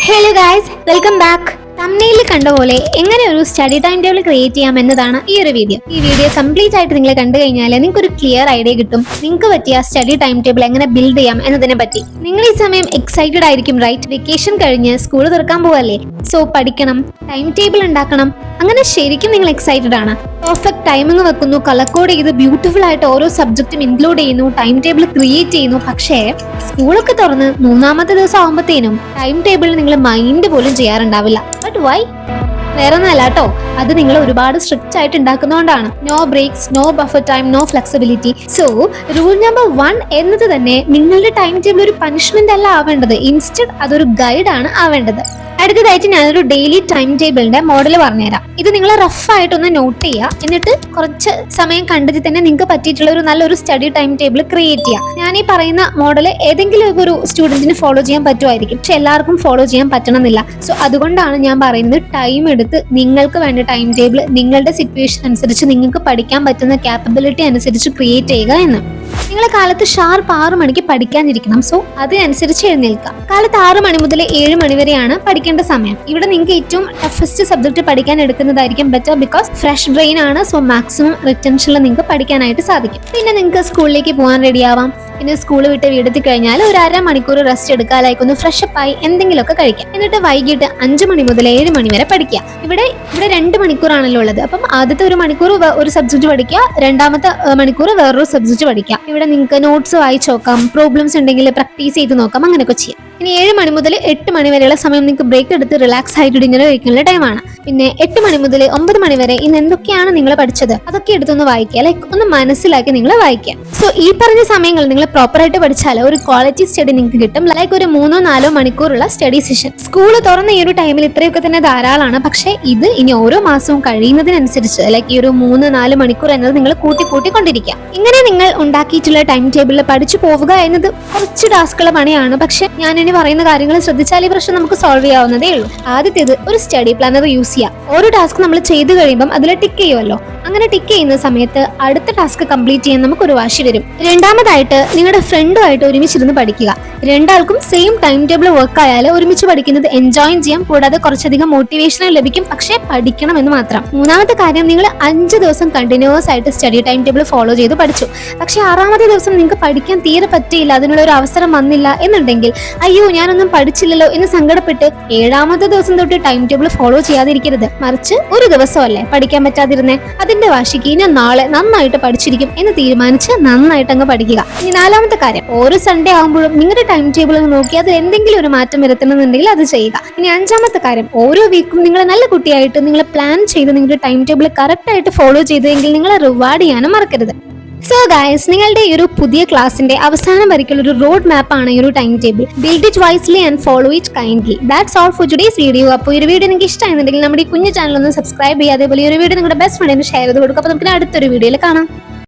Hello guys, welcome back. തംബ്നെയിലിൽ കണ്ട പോലെ എങ്ങനെ ഒരു സ്റ്റഡി ടൈം ടേബിൾ ക്രിയേറ്റ് ചെയ്യാം എന്നതാണ് ഈ ഒരു വീഡിയോ. ഈ വീഡിയോ കംപ്ലീറ്റ് ആയിട്ട് നിങ്ങൾ കണ്ടു കഴിഞ്ഞാൽ നിങ്ങൾക്ക് ഒരു ക്ലിയർ ഐഡിയ കിട്ടും നിങ്ങൾക്ക് പറ്റിയ സ്റ്റഡി ടൈം ടേബിൾ എങ്ങനെ ബിൽഡ് ചെയ്യാം എന്നതിനെ പറ്റി. നിങ്ങൾ ഈ സമയം എക്സൈറ്റഡ് ആയിരിക്കും, റൈറ്റ്? വെക്കേഷൻ കഴിഞ്ഞ് സ്കൂൾ തുറക്കാൻ പോവല്ലേ. സോ പഠിക്കണം, ടൈം ടേബിൾ ഉണ്ടാക്കണം, അങ്ങനെ ശരിക്കും നിങ്ങൾ എക്സൈറ്റഡ് ആണ്. പെർഫെക്റ്റ് ടൈമിംഗ് വെക്കുന്നു, കളർ കോഡ് ചെയ്ത് ബ്യൂട്ടിഫുൾ ആയിട്ട് ഓരോ സബ്ജക്റ്റും ഇൻക്ലൂഡ് ചെയ്യുന്നു, ടൈം ടേബിൾ ക്രിയേറ്റ് ചെയ്യുന്നു. പക്ഷേ സ്കൂളൊക്കെ തുറന്ന് മൂന്നാമത്തെ ദിവസം ആകുമ്പോഴത്തേനും ടൈം ടേബിളിൽ നിങ്ങൾ മൈൻഡ് പോലും ചെയ്യാറുണ്ടാവില്ല. But why? വേറെ ഒന്നല്ല കേട്ടോ, അത് നിങ്ങൾ ഒരുപാട് സ്ട്രിക്റ്റ് ആയിട്ട് ഉണ്ടാക്കുന്നതുകൊണ്ടാണ്. No breaks, no buffer time, no flexibility. So rule number 1 എന്നത് തന്നെ നിങ്ങളുടെ ടൈം ടേബിൾ ഒരു പണിഷ്മെന്റ് അല്ല ആവേണ്ടത്, ഇൻസ്റ്റഡ് അതൊരു ഗൈഡാണ് ആവേണ്ടത്. അടുത്തതായിട്ട് ഞാനൊരു ഡെയിലി ടൈം ടേബിളിന്റെ മോഡൽ പറഞ്ഞുതരാം. ഇത് നിങ്ങൾ റഫ് ആയിട്ടൊന്ന് നോട്ട് ചെയ്യുക, എന്നിട്ട് കുറച്ച് സമയം കണ്ടെത്തി തന്നെ നിങ്ങൾക്ക് പറ്റിയിട്ടുള്ള ഒരു നല്ലൊരു സ്റ്റഡി ടൈം ടേബിൾ ക്രിയേറ്റ് ചെയ്യുക. ഞാൻ ഈ പറയുന്ന മോഡൽ ഏതെങ്കിലും ഒരു സ്റ്റുഡന്റിന് ഫോളോ ചെയ്യാൻ പറ്റുമായിരിക്കും, പക്ഷെ എല്ലാവർക്കും ഫോളോ ചെയ്യാൻ പറ്റണമെന്നില്ല. സോ അതുകൊണ്ടാണ് ഞാൻ പറയുന്നത് ടൈം എടുത്ത് നിങ്ങൾക്ക് വേണ്ട ടൈം ടേബിൾ നിങ്ങളുടെ സിറ്റുവേഷൻ അനുസരിച്ച് നിങ്ങൾക്ക് പഠിക്കാൻ പറ്റുന്ന ക്യാപ്പബിലിറ്റി അനുസരിച്ച് ക്രിയേറ്റ് ചെയ്യുക എന്ന്. നിങ്ങൾ കാലത്ത് ഷാർപ്പ് 6 മണിക്ക് പഠിക്കാനിരിക്കണം. സോ അതിനനുസരിച്ച് എഴുന്നേൽക്കാം. കാലത്ത് 6 മണി മുതൽ 7 മണി വരെയാണ് പഠിക്കേണ്ട സമയം. ഇവിടെ നിങ്ങൾക്ക് ഏറ്റവും ടഫസ്റ്റ് സബ്ജക്ട് പഠിക്കാൻ എടുക്കുന്നതായിരിക്കും ബെറ്റർ, ബിക്കോസ് ഫ്രഷ് ബ്രെയിൻ ആണ്. സോ മാക്സിമം റിറ്റൻഷനിൽ നിങ്ങൾക്ക് പഠിക്കാനായിട്ട് സാധിക്കും. പിന്നെ നിങ്ങൾക്ക് സ്കൂളിലേക്ക് പോകാൻ റെഡി ആവാം. പിന്നെ സ്കൂൾ വിട്ട് വീടെത്തി കഴിഞ്ഞാൽ ഒരു 1/2 മണിക്കൂർ റെസ്റ്റ് എടുക്കുക, ലൈക്ക് ഒന്ന് ഫ്രഷപ്പ് ആയി എന്തെങ്കിലുമൊക്കെ കഴിക്കാം. എന്നിട്ട് വൈകിട്ട് 5 മണി മുതൽ 7 മണി വരെ പഠിക്കുക. ഇവിടെ 2 മണിക്കൂറാണല്ലോ ഉള്ളത്. അപ്പം ആദ്യത്തെ 1 മണിക്കൂർ ഒരു സബ്ജക്ട് പഠിക്കുക, രണ്ടാമത്തെ മണിക്കൂർ വേറൊരു സബ്ജക്ട് പഠിക്കുക. ഇവിടെ നിങ്ങൾക്ക് നോട്ട്സ് വായിച്ച് നോക്കാം, പ്രോബ്ലംസ് ഉണ്ടെങ്കിൽ പ്രാക്ടീസ് ചെയ്ത് നോക്കാം, അങ്ങനെയൊക്കെ ചെയ്യാം. ഇനി 7 മണി മുതൽ 8 മണി വരെയുള്ള സമയം നിങ്ങൾക്ക് ബ്രേക്ക് എടുത്ത് റിലാക്സ് ആയിട്ട് ഡിന്നർ കഴിക്കാനുള്ള ടൈമാണ്. പിന്നെ 8 മണി മുതൽ 9 മണി വരെ ഇന്ന് എന്തൊക്കെയാണ് നിങ്ങൾ പഠിച്ചത് അതൊക്കെ എടുത്തൊന്ന് വായിക്കുക, ലൈക്ക് ഒന്ന് മനസ്സിലാക്കി നിങ്ങൾ വായിക്കുക. സോ ഈ പറഞ്ഞ സമയങ്ങൾ നിങ്ങൾ പ്രോപ്പറായിട്ട് പഠിച്ചാൽ ഒരു ക്വാളിറ്റി സ്റ്റഡി നിങ്ങൾക്ക് കിട്ടും, ലൈക്ക് ഒരു 3-4 മണിക്കൂറുള്ള സ്റ്റഡി സെഷൻ. സ്കൂൾ തുറന്ന ഈ ഒരു ടൈമിൽ ഇത്രയൊക്കെ തന്നെ ധാരാളമാണ്. പക്ഷേ ഇത് ഇനി ഓരോ മാസവും കഴിയുന്നതിനനുസരിച്ച് ലൈക്ക് ഈ ഒരു 3-4 മണിക്കൂർ എന്നത് നിങ്ങൾ കൂട്ടിക്കൊണ്ടിരിക്കുക. ഇങ്ങനെ നിങ്ങൾ ഉണ്ടാക്കിയിട്ടുള്ള ടൈം ടേബിളിൽ പഠിച്ചു പോവുക എന്നത് കുറച്ച് ടാസ്കുള്ള പണിയാണ്. പക്ഷെ ഞാൻ ഇനി പറയുന്ന കാര്യങ്ങൾ ശ്രദ്ധിച്ചാൽ ഈ പ്രശ്നം നമുക്ക് സോൾവ് ചെയ്യാവുന്നതേ ഉള്ളൂ. ആദ്യത്തേത് ഒരു സ്റ്റഡി പ്ലാനർ യൂസ് ചെയ്യാം. ഓരോ ടാസ്ക് നമ്മൾ ചെയ്ത് കഴിയുമ്പോൾ അതിൽ ടിക്ക് ചെയ്യുമല്ലോ. അങ്ങനെ ടിക്ക് ചെയ്യുന്ന സമയത്ത് അടുത്ത ടാസ്ക് കംപ്ലീറ്റ് ചെയ്യാൻ നമുക്കൊരു വാശി വരും. രണ്ടാമതായിട്ട് നിങ്ങളുടെ ഫ്രണ്ടുമായിട്ട് ഒരുമിച്ചിരുന്ന് പഠിക്കുക. രണ്ടാൾക്കും സെയിം ടൈം ടേബിൾ വർക്ക് ആയാൽ ഒരുമിച്ച് പഠിക്കുന്നത് എൻജോയ് ചെയ്യാം, കൂടാതെ കുറച്ചധികം മോട്ടിവേഷൻ ലഭിക്കും. പക്ഷേ പഠിക്കണം എന്ന് മാത്രം. മൂന്നാമത്തെ കാര്യം, നിങ്ങൾ 5 ദിവസം കണ്ടിന്യൂസ് ആയിട്ട് സ്റ്റഡി ടൈം ടേബിൾ ഫോളോ ചെയ്ത് പഠിച്ചു. പക്ഷെ 6ാമത്തെ ദിവസം നിങ്ങൾക്ക് പഠിക്കാൻ തീരെ പറ്റിയില്ല, അതിനുള്ള ഒരു അവസരം വന്നില്ല എന്നുണ്ടെങ്കിൽ അയ്യോ ഞാനൊന്നും പഠിച്ചില്ലല്ലോ എന്ന് സങ്കടപ്പെട്ട് 7ാമത്തെ ദിവസം തൊട്ട് ടൈം ടേബിൾ ഫോളോ ചെയ്യാതിരിക്കരുത്. മറിച്ച് ഒരു ദിവസമല്ലേ പഠിക്കാൻ പറ്റാതിരുന്നേ, അതിന്റെ വാശിക്ക് ഞാൻ നാളെ നന്നായിട്ട് പഠിച്ചിരിക്കും എന്ന് തീരുമാനിച്ച് നന്നായിട്ട് അങ്ങ് പഠിക്കുക. ഇനി 4ാമത്തെ കാര്യം, ഓരോ സൺഡേ ആകുമ്പോഴും നിങ്ങളുടെ ടൈം ടേബിൾ നോക്കി അത് എന്തെങ്കിലും ഒരു മാറ്റം വരുത്തണമെന്നുണ്ടെങ്കിൽ അത് ചെയ്യുക. ഇനി 5ാമത്തെ കാര്യം, ഓരോ വീക്കും നിങ്ങൾ നല്ല കുട്ടിയായിട്ട് നിങ്ങൾ പ്ലാൻ ചെയ്ത് നിങ്ങളുടെ ടൈം ടേബിൾ കറക്റ്റ് ആയിട്ട് ഫോളോ ചെയ്തെങ്കിൽ നിങ്ങളെ റിവാർഡ് ചെയ്യാനും മറക്കരുത്. സോ ഗൈസ്, നിങ്ങളുടെ ഈ ഒരു പുതിയ ക്ലാസിന്റെ അവസാനം വരയ്ക്കുള്ള ഒരു റോഡ് മാപ്പ് ആണ് ഈ ഒരു time table. Build it wisely and follow it kindly. That's all for today's video. അപ്പോൾ ഈ ഒരു വീഡിയോ നിങ്ങൾക്ക് ഇഷ്ടമായിരുന്നുണ്ടെങ്കിൽ നമ്മുടെ ഈ കുഞ്ഞു ചാനൽ ഒന്ന് സബ്സ്ക്രൈബ് ചെയ്യുക. അതേപോലെ ഈ ഒരു വീഡിയോ നിങ്ങളുടെ ബെസ്റ്റ് ഫ്രണ്ടിന് ഷെയർ ചെയ്ത് കൊടുക്കുക. അപ്പോൾ നമുക്ക് അടുത്തൊരു വീഡിയോയിൽ കാണാം.